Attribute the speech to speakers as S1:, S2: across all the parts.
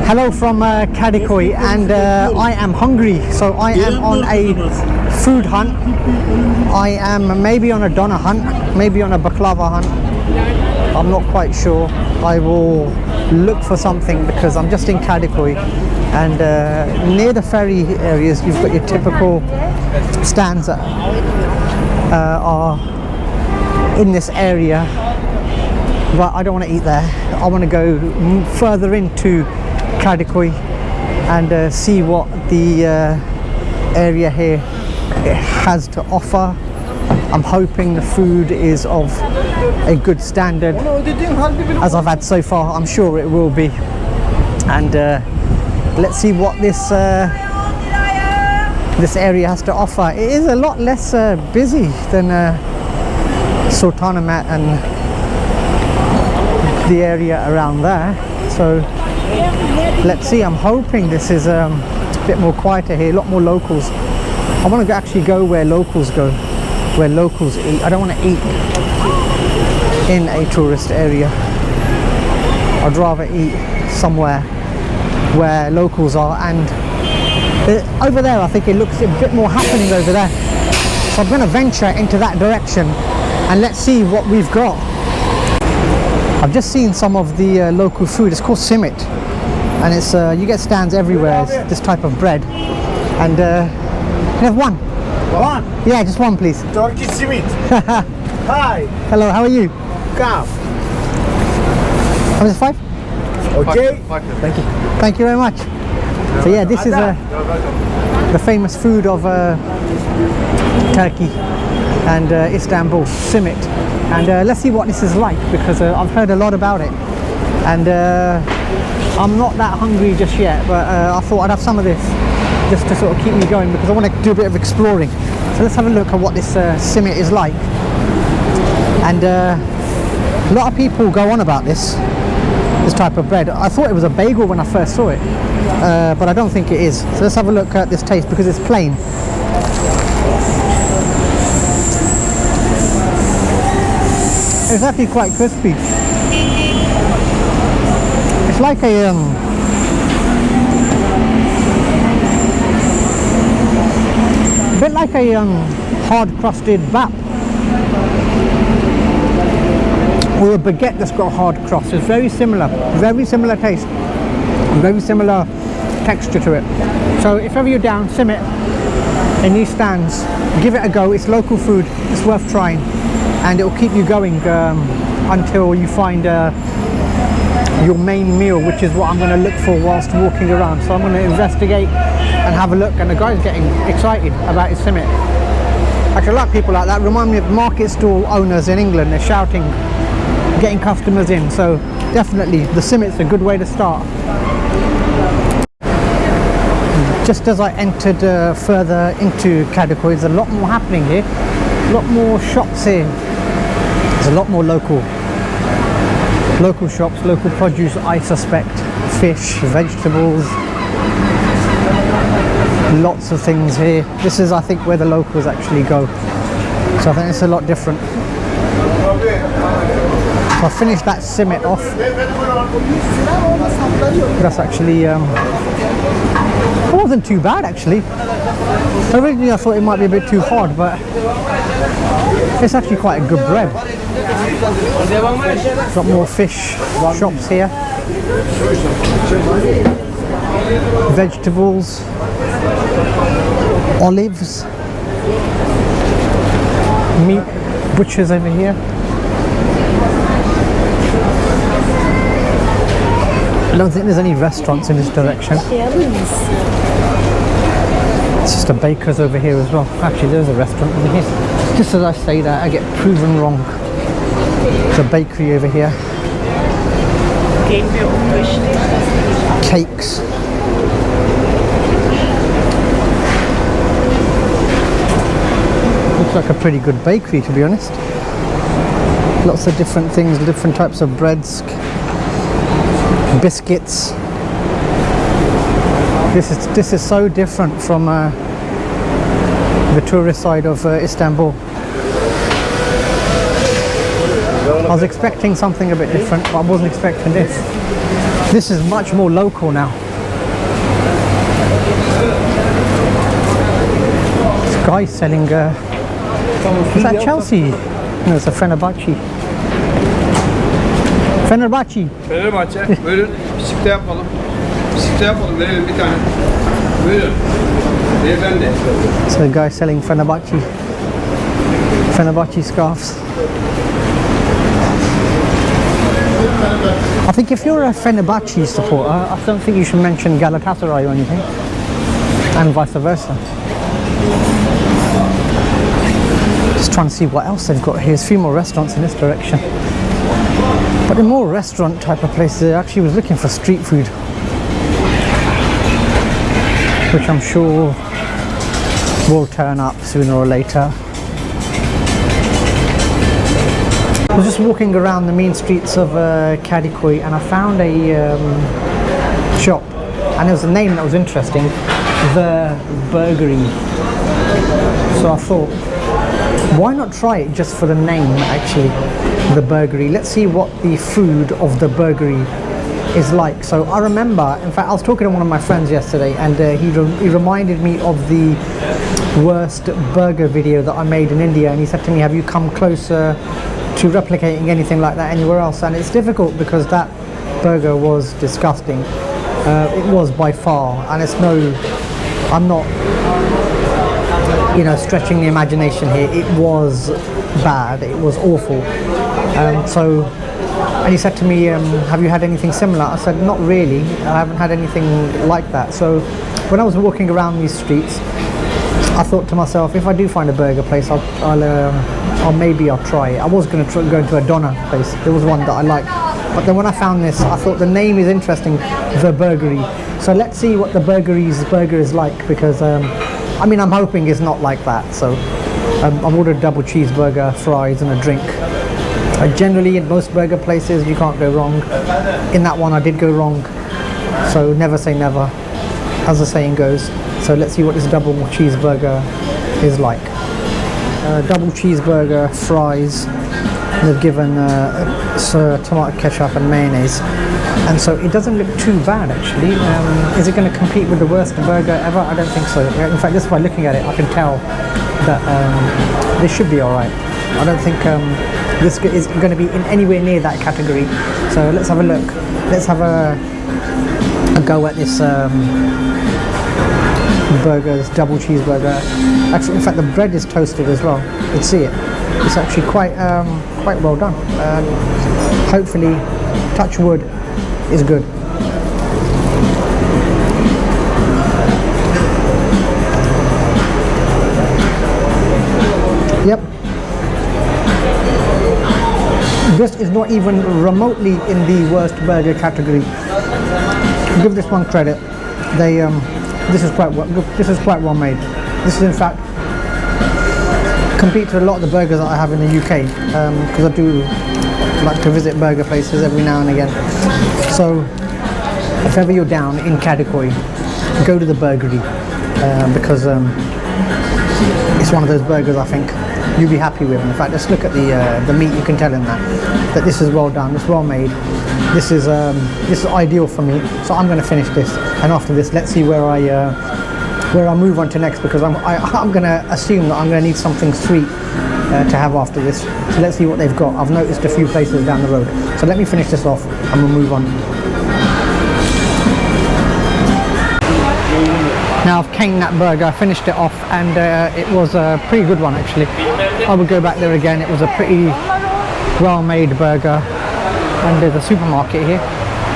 S1: Hello from Kadikoy, and I am hungry, so I am on a food hunt. I am maybe on a doner hunt, maybe on a baklava hunt. I'm not quite sure. I will look for something because I'm just in Kadikoy, and near the ferry areas you've got your typical stands that are in this area, but I don't want to eat there. I want to go further into Kadikoy and see what the area here has to offer. I'm hoping the food is of a good standard as I've had so far. I'm sure it will be, and let's see what this area has to offer. It is a lot less busy than Sultanahmet and the area around there, so let's see. I'm hoping this is a bit more quieter here, a lot more locals. I want to actually go where locals go, where locals eat. I don't want to eat in a tourist area. I'd rather eat somewhere where locals are, and over there I think it looks a bit more happening over there, so I'm going to venture into that direction and let's see what we've got. I've just seen some of the local food. It's called simit, and it's you get stands everywhere. It's this type of bread, and can I have one?
S2: One?
S1: Yeah, just one please.
S2: Turkish simit. Hi.
S1: Hello, how are you?
S2: Come.
S1: How much is 5?
S2: Okay.
S1: Thank you. Thank you very much. So yeah, this is the famous food of Turkey and Istanbul, simit. And let's see what this is like, because I've heard a lot about it, and I'm not that hungry just yet, but I thought I'd have some of this just to sort of keep me going, because I want to do a bit of exploring. So let's have a look at what this simit is like. And a lot of people go on about this type of bread. I thought it was a bagel when I first saw it, but I don't think it is. So let's have a look at this taste, because it's plain. It's actually quite crispy. It's like a bit like a hard-crusted bap, or a baguette that's got a hard crust. It's very similar taste, very similar texture to it. So if ever you're down, simit in these stands, give it a go. It's local food. It's worth trying, and it will keep you going until you find your main meal, which is what I'm going to look for whilst walking around. So I'm going to investigate and have a look, and the guy's getting excited about his simit. Actually, I like people like that. Remind me of market stall owners in England. They're shouting, getting customers in. So definitely the simit's a good way to start. Just as I entered further into Kadikoy, there's a lot more happening here, a lot more shops here. There's a lot more local shops, local produce, I suspect, fish, vegetables, lots of things here. This is, I think, where the locals actually go, so I think it's a lot different. So I finished that simit off. That's actually it wasn't too bad actually. Originally I thought it might be a bit too hard, but it's actually quite a good bread. Got more fish shops here, vegetables, olives, meat, butchers over here. I don't think there's any restaurants in this direction. It's just a baker's over here as well. Actually, there's a restaurant over here. Just as I say that, I get proven wrong. There's a bakery over here. Cakes. Looks like a pretty good bakery, to be honest. Lots of different things, different types of breads, biscuits. This is so different from the tourist side of Istanbul. I was expecting something a bit different, but I wasn't expecting this. This is much more local now. This guy's selling, is that Chelsea? No, it's a Fenerbahçe. Fenerbahçe.
S3: Fenerbahçe. Buyurun. Bisikte yapalım. Bisikte yapalım. Verelim bir tane. Buyurun. Beyefendi.
S1: So the guy selling Fenerbahçe scarves. I think if you're a Fenerbahçe supporter, I don't think you should mention Galatasaray or anything, and vice versa. Just trying to see what else they've got here. There's a few more restaurants in this direction, but in more restaurant type of places, I actually was looking for street food, which I'm sure will turn up sooner or later. I was just walking around the main streets of Kadikoy, and I found a shop, and there was a name that was interesting, The Burgery. So I thought, why not try it just for the name, actually, The Burgery. Let's see what the food of The Burgery is like. So I remember, in fact, I was talking to one of my friends yesterday, and he reminded me of the worst burger video that I made in India, and he said to me, have you come closer to replicating anything like that anywhere else? And it's difficult because that burger was disgusting. It was by far, and it's no, I'm not, you know, stretching the imagination here. It was bad, it was awful. And he said to me, have you had anything similar? I said, not really, I haven't had anything like that. So when I was walking around these streets, I thought to myself, if I do find a burger place, maybe I'll try it. I was going to go to a Doner place. There was one that I liked, but then when I found this, I thought the name is interesting, The Burgery. So let's see what The Burgery's burger is like, because I mean, I'm hoping it's not like that. So I've ordered a double cheeseburger, fries, and a drink. Generally, in most burger places, you can't go wrong. In that one, I did go wrong. So never say never, as the saying goes. So let's see what this double cheeseburger is like. Double cheeseburger, fries. They've given tomato ketchup and mayonnaise, and so it doesn't look too bad actually. Is it going to compete with the worst burger ever? I don't think so. In fact, just by looking at it, I can tell that this should be all right. I don't think this is going to be in anywhere near that category. So let's have a look. Let's have a go at this burgers, double cheeseburger. Actually, in fact, the bread is toasted as well. You can see it. It's actually quite well done. Hopefully, touch wood, is good. Yep. This is not even remotely in the worst burger category. Give this one credit. This is quite well made. This is in fact compete to a lot of the burgers that I have in the UK, because I do like to visit burger places every now and again. So if ever you're down in Kadikoy, go to the Burgery, because it's one of those burgers I think you'll be happy with. In fact, just look at the meat. You can tell in that this is well done, it's well made. This is ideal for me. So I'm going to finish this, and after this, let's see where I move on to next, because I'm going to assume that I'm going to need something sweet to have after this. So let's see what they've got. I've noticed a few places down the road. So let me finish this off and we'll move on. Now I've caned that burger, I finished it off, and it was a pretty good one actually. I would go back there again. It was a pretty well-made burger, and there's a supermarket here,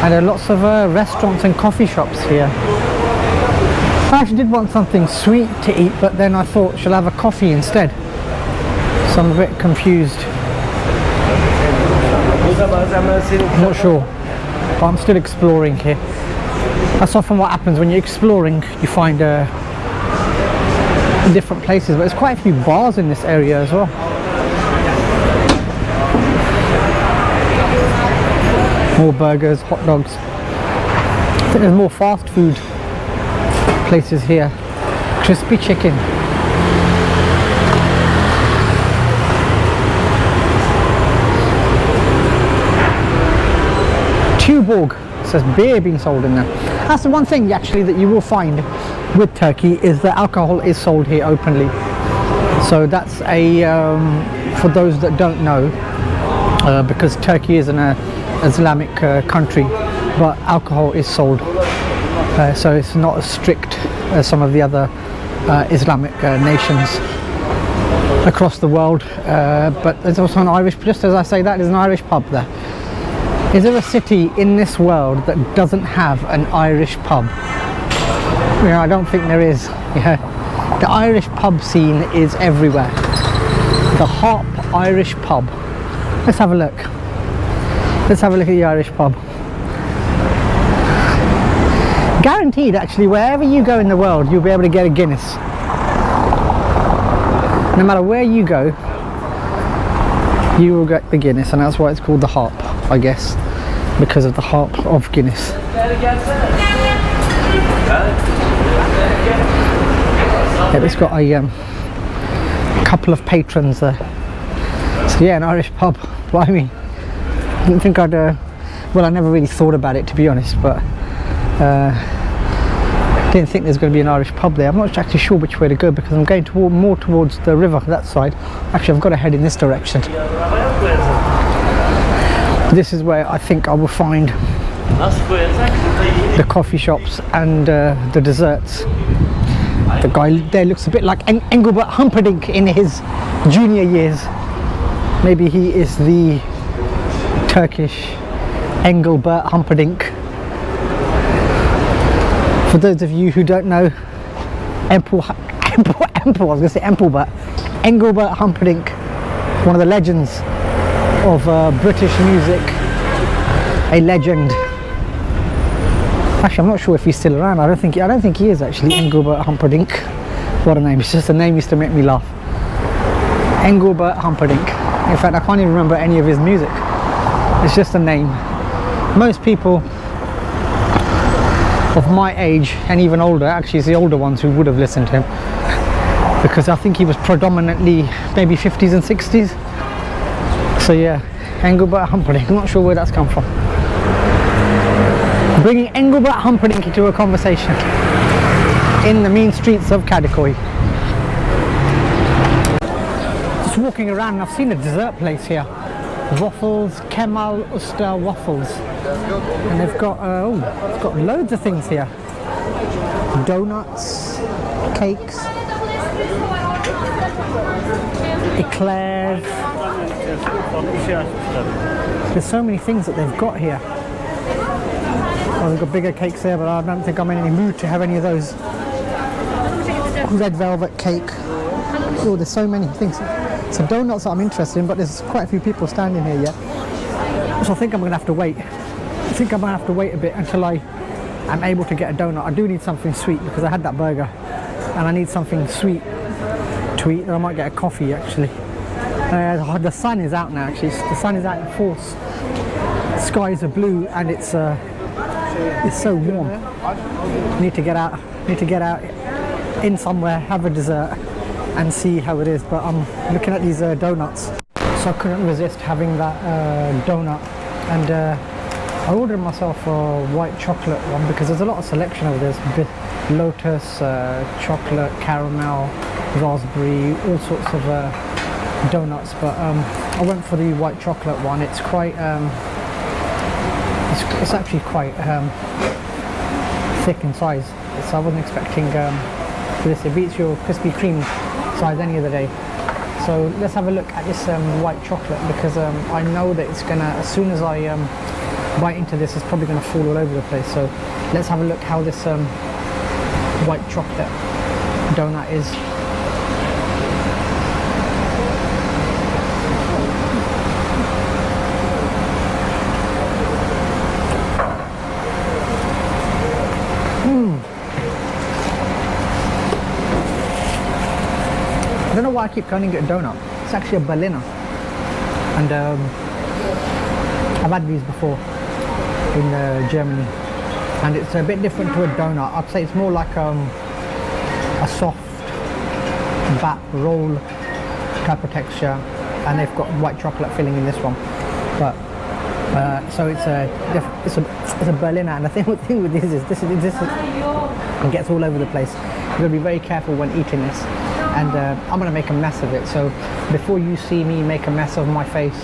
S1: and there are lots of restaurants and coffee shops here. I actually did want something sweet to eat, but then I thought, shall I have a coffee instead? So I'm a bit confused. I'm not sure, but I'm still exploring here. That's often what happens when you're exploring. You find different places, but there's quite a few bars in this area as well. More burgers, hot dogs. I think there's more fast food places here. Crispy chicken. Tuborg. So there's beer being sold in there. That's the one thing actually that you will find with Turkey, is that alcohol is sold here openly. So that's a for those that don't know, because Turkey is an Islamic country, but alcohol is sold. So it's not as strict as some of the other Islamic nations across the world. But there's also an Irish, just as I say that, there's an Irish pub there. Is there a city in this world that doesn't have an Irish pub? Yeah, I don't think there is. Yeah. The Irish pub scene is everywhere. The Harp Irish pub. Let's have a look. Let's have a look at the Irish pub. Guaranteed, actually, wherever you go in the world, you'll be able to get a Guinness. No matter where you go, you will get the Guinness, and that's why it's called the Harp, I guess, because of the Harp of Guinness. Yeah, it's got a couple of patrons there. So yeah, an Irish pub. Blimey. I didn't think I'd, well, I never really thought about it, to be honest, but didn't think there's going to be an Irish pub there. I'm not actually sure which way to go, because I'm going more towards the river, that side. Actually, I've got to head in this direction. This is where I think I will find the coffee shops and the desserts. The guy there looks a bit like Engelbert Humperdinck in his junior years. Maybe he is the Turkish Engelbert Humperdinck. For those of you who don't know, I was going to say Engelbert Humperdinck, one of the legends of British music, a legend. Actually, I'm not sure if he's still around. I don't think he is actually. Engelbert Humperdinck. What a name! It's just a name used to make me laugh. Engelbert Humperdinck. In fact, I can't even remember any of his music. It's just a name. Most people of my age and even older, actually it's the older ones who would have listened to him, because I think he was predominantly maybe 50s and 60s. So yeah, Engelbert Humperdinck. I'm not sure where that's come from. Bringing Engelbert Humperdinck into a conversation in the mean streets of Kadikoy. Just walking around, and I've seen a dessert place here. Waffles, Kemal Usta waffles, and they've got it's got loads of things here. Donuts, cakes, eclairs. There's so many things that they've got here. Oh, they've got bigger cakes there, but I don't think I'm in any mood to have any of those. Red velvet cake. Oh, there's so many things. So donuts that I'm interested in, but there's quite a few people standing here yet. So I think I'm going to have to wait. I think I'm going to have to wait a bit until I am able to get a donut. I do need something sweet because I had that burger, and I need something sweet to eat. And I might get a coffee actually. The sun is out now actually. The sun is out in force. Skies are blue, and it's so warm. Need to get out in somewhere, have a dessert, and see how it is. But I'm looking at these donuts, so I couldn't resist having that donut, and I ordered myself a white chocolate one because there's a lot of selection over there. There's lotus, chocolate, caramel, raspberry, all sorts of donuts, but I went for the white chocolate one. It's quite it's actually quite thick in size, so I wasn't expecting this. It beats your Krispy Kreme size any other day. So let's have a look at this white chocolate, because I know that it's gonna, as soon as I bite into this, it's probably gonna fall all over the place. So let's have a look how this white chocolate donut is. I don't know why I keep calling it a donut. It's actually a Berliner, and I've had these before in Germany, and it's a bit different to a donut. I'd say it's more like a soft bat roll type of texture, and they've got white chocolate filling in this one. But So it's a Berliner, and the thing with this is it gets all over the place. You've got to be very careful when eating this, and I'm going to make a mess of it. So before you see me make a mess of my face,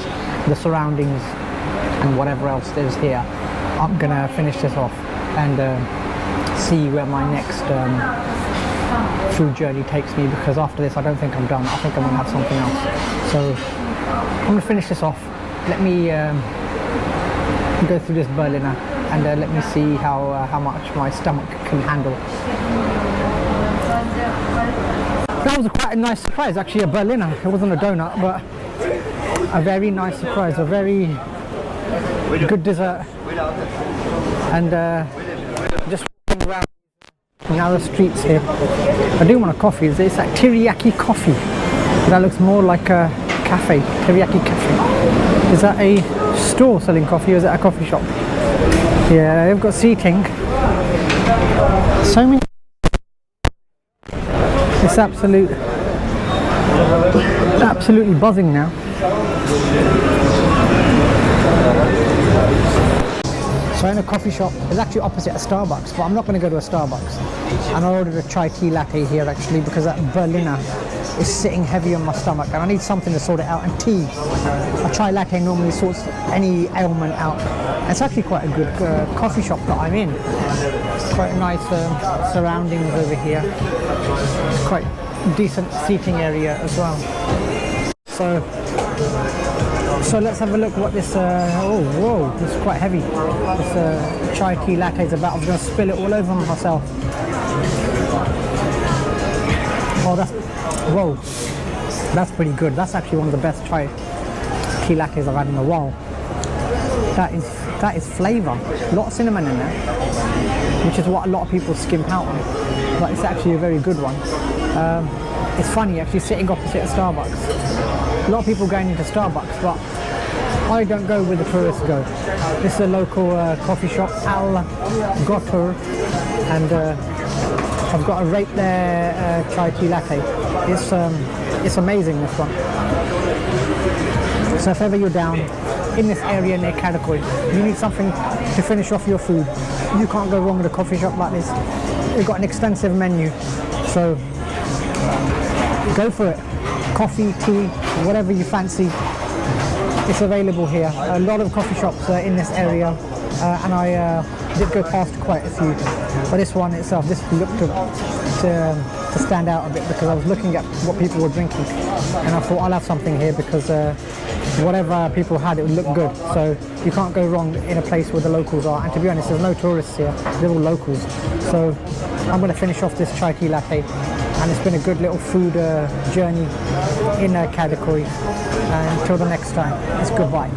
S1: the surroundings, and whatever else there's here, I'm going to finish this off and see where my next food journey takes me, because after this I don't think I'm done. I think I'm going to have something else. So I'm going to finish this off. Let me go through this Berliner and let me see how much my stomach can handle. That was quite a nice surprise, actually, a Berliner. It wasn't a donut, but a very nice surprise, a very good dessert. And just walking around narrow streets here. I do want a coffee. It's like teriyaki coffee. That looks more like a cafe, teriyaki cafe. Is that a store selling coffee, or is it a coffee shop? Yeah, they've got seating. So many. It's absolutely buzzing now. So in a coffee shop, it's actually opposite a Starbucks, but I'm not going to go to a Starbucks. And I ordered a chai tea latte here actually, because that Berliner is sitting heavy on my stomach and I need something to sort it out. And tea, a chai latte normally sorts any ailment out. And it's actually quite a good coffee shop that I'm in. Quite nice surroundings over here. Quite decent seating area as well. So let's have a look what this, oh whoa, this is quite heavy. This chai tea latte is about. I was going to spill it all over myself. Oh, that's pretty good. That's actually one of the best chai tea lattes I've had in a while. That is flavour. A lot of cinnamon in there, which is what a lot of people skimp out on. But it's actually a very good one. It's funny actually sitting opposite a Starbucks. A lot of people going into Starbucks, but I don't go where the tourists go. This is a local coffee shop, Al Gotter, and I've got to rate their chai tea latte. It's amazing, this one. So if ever you're down in this area near Kadikoy, you need something to finish off your food, you can't go wrong with a coffee shop like this. They've got an extensive menu, so go for it. Coffee, tea, whatever you fancy, it's available here. A lot of coffee shops in this area, and I did go past quite a few, but this one itself, this looked to stand out a bit, because I was looking at what people were drinking and I thought I'll have something here, because whatever people had, it would look good. So you can't go wrong in a place where the locals are, and to be honest, there's no tourists here, they're all locals. So I'm going to finish off this chai tea latte, and it's been a good little food journey in Kadikoy. Until the next time, it's goodbye.